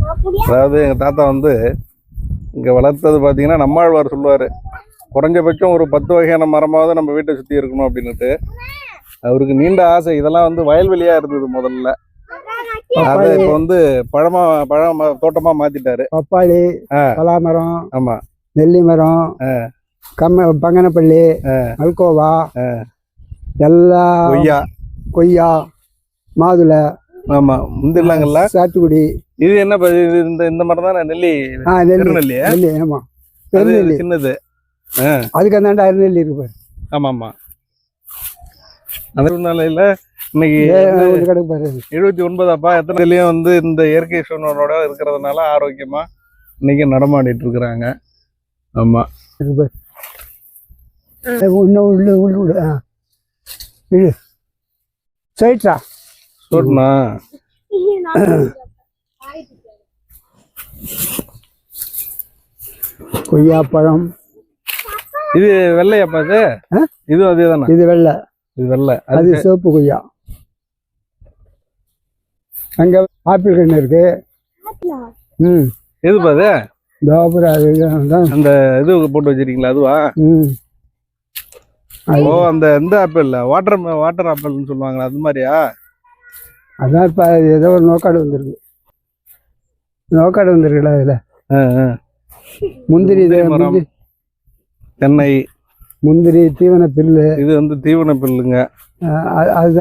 அதாவது எங்கள் தாத்தா வந்து இங்கே வளர்த்தது பார்த்தீங்கன்னா நம்மாழ்வார் சொல்லுவார், குறைஞ்சபட்சம் ஒரு 10 வகையான மரமாவது நம்ம வீட்டை சுற்றி இருக்கணும் அப்படின்னுட்டு. அவருக்கு நீண்ட ஆசை. இதெல்லாம் வந்து வயல்வெளியாக இருந்தது முதல்ல. அதை இப்போ வந்து பழம் தோட்டமாக மாற்றிட்டாரு. பப்பாளி, பலாமரம், ஆமாம், நெல்லி மரம், பங்கனப்பள்ளி, மல்கோவா, எல்லா கொய்யா, மாதுளை, ஆமாம், முந்திரலாங்கல்ல, சாத்துக்குடி. இது என்ன இந்த மரம் தானே நெல்லி? நெல்லி. ஆமாம், பெருநெல்லி சின்னது. அதுக்கு அந்த அருநெல்லி இருக்கு. ஆமாம் ஆமாம். அந்த சூழ்நிலையில் இன்னைக்கு 79 எத்தனைலையும் வந்து இந்த இயற்கை சூழ்நிலையோட இருக்கிறதுனால ஆரோக்கியமா இன்னைக்கு நடமாடிட்டு இருக்கிறாங்க. ஆமா, கொய்யாப்பழம். இது வெள்ளையாப்பா? இது அதே தானே? இது வெள்ளை. இது வெள்ளை, அது சிவப்பு கொய்யா. அங்க ஆப்பிள் கண்ணு இருக்கு. எதுப்பா அது? அந்த இது போட்டு வச்சிருக்கீங்களா? அதுவா? ஓ, அந்த எந்த ஆப்பிள்? வாட்டர் ஆப்பிள்னு சொல்லுவாங்களா, அது மாதிரியா? அதான் இப்ப ஏதோ ஒரு நோக்காடு வந்திருக்குல்ல அதுல. முந்திரி, தென்னை, முந்திரி, தீவன பில்லு. இது வந்து தீவன பில்லுங்க. அது